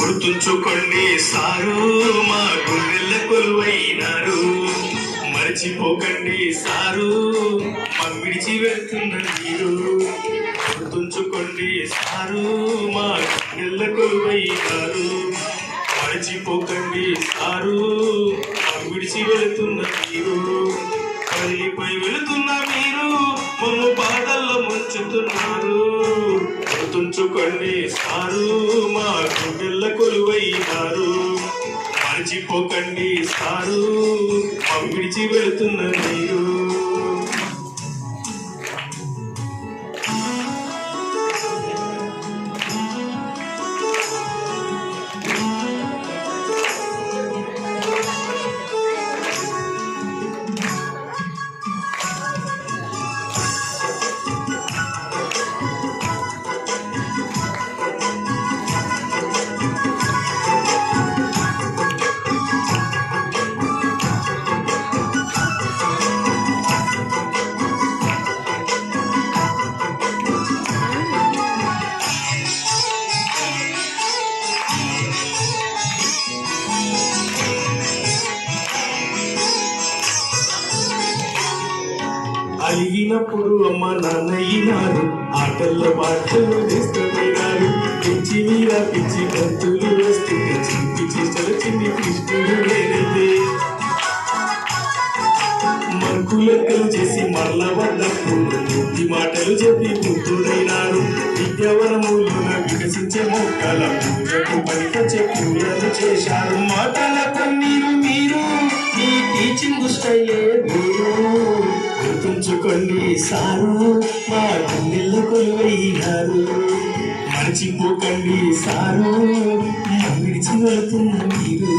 గుర్తుంచుకోండి సారు మా గుండెల కొలువైనారు, మర్చిపోకండి సారు మా విడిచి వెళ్తున్న మీరు. గుర్తుంచుకోండి సారు మా గుండెల కొలువైనారు, మర్చిపోకండి సారు మా విడిచి వెళ్తున్న మీరు. పల్లిపై వెళుతున్న మీరు మమ్ము బాధల్లో ముంచుతున్నారు. గుర్తుంచుకోండి సారు మా గుండెల కొలువైనారు, మర్చిపోకండి సారు మా విడిచి వెళుతున్న మీరు. అలిగినప్పుడు అమ్మ నాన్నయ్యినారు, ఆటల్లో పాటలు వేస్తున్నారు. పిచ్చి మీద పిచ్చి గంతులు వేస్తే చిన్ని చేష్టలు చిన్ని కృష్ణుడు లేదే. మనకు లెక్కలు చేసి మరల వద్దప్పుడు బుద్ధి మాటలు చెప్పి బుద్ధుడైనారు. విద్యావనములున వికసించే మొక్కల పూజకు పనికొచ్చే పూజలు చేశారు. మాటల కన్నీరు మీరు, ఈ టీచింగ్ స్టైలే మీరు. గుర్తుంచుకోండి సారు మా గుండెల కొలువైనారు, మర్చిపోకండి సారు విడిచి వెళుతున్న మీరు.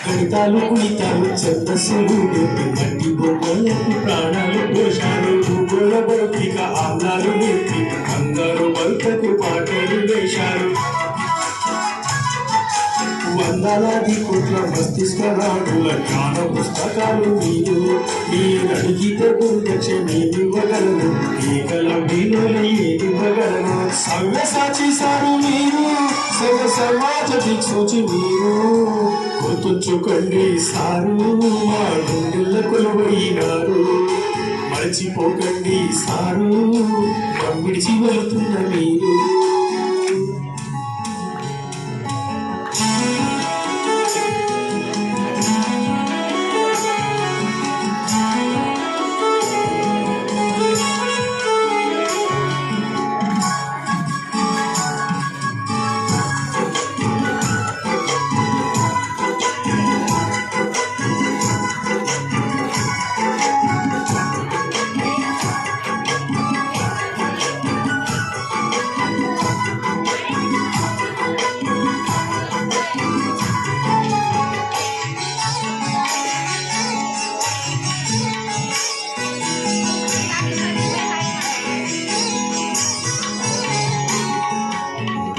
కవితాలు కుణితాలు ఛందస్సులు నేర్పి మట్టి బొమ్మలకు ప్రాణాలు పోషాలు. భూగోళ భౌతిక ఆమ్లాలు నేర్పి బంగారు బల్కకు పాటలు వేశారు. వందలాది కోట్ల మస్తిష్క రాడుల జ్ఞాన పుస్తకాలు మీరు. మీరు అడిగితే గురుదక్ష నేనివ్వగలను, కేవలం మీలో ఏదివ్వగలను. సవ్యసాచి సారు మీరు, సమాజ దిక్సూచి మీరు. గుర్తుంచుకోండి సారు మా గుండెల కొలువైనారు, మర్చిపోకండి సారు విడిచి వెళుతున్న మీరు.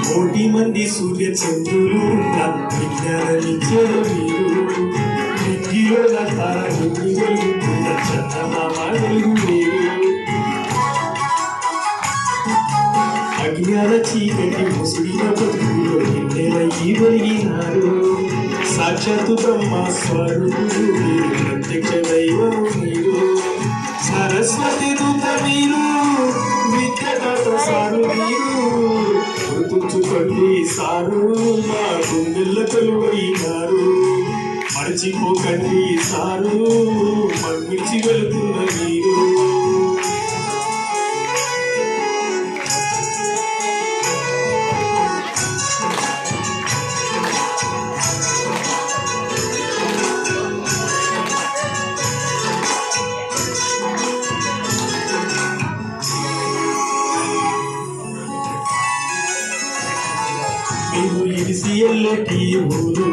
కోటి మంది సూర్య చంద్రులు విజ్ఞానమిచ్చారు మీరు. నిధిలో తార నిధి వెలుగుతున్న చందమామ వెలుగు మీరు. అజ్ఞాన చీకటి ముసిడిన బతుకులో ఎన్నెల వెలిగినారు. సాక్షాత్తు బ్రహ్మ స్వరూపుడు మీరు, ప్రత్యక్ష దైవం మీరు. సరస్వతి దూత మీరు, విద్యతో సారు మీరు. గుర్తుంచుకోండి సారు మా గుండెల కొలువైనారు, మర్చిపోకండి సారు విడిచి వెళుతున్న మీరు. వెళ్ళేటి ఊరు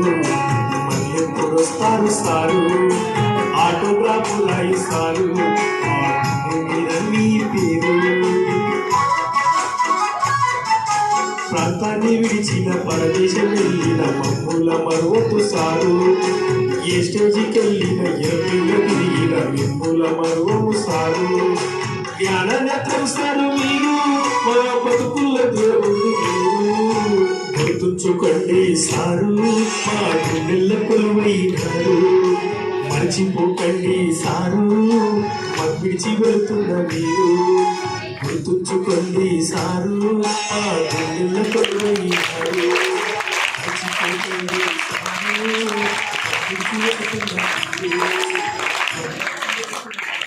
మళ్ళీ ఎప్పుడు వస్తారు సారు ఆటోగ్రాఫులు ఇస్తారు మీద మీ పేరు ప్రాంతాన్ని విడిచిన పరదేశం వెళ్ళిన మమ్ముల మరువపు సారు ఏ స్టేజికి వెళ్ళిన ఎరవిలో తిరిగిన మిమ్ముల మరువము సారు జ్ఞానాన్ని సారు మీరు మా బతుకుల దేవుడు మీరు గుర్తుంచుకోండి సారు మా గుండెల కొలువైనారు మర్చిపోకండి సారు మా విడిచి వెళ్తున్న మీరు గుర్తుంచుకోండి సారు మా గుండెల కొలువైనారు మర్చిపోకండి సారు మా విడిచి వెళ్తున్న మీరు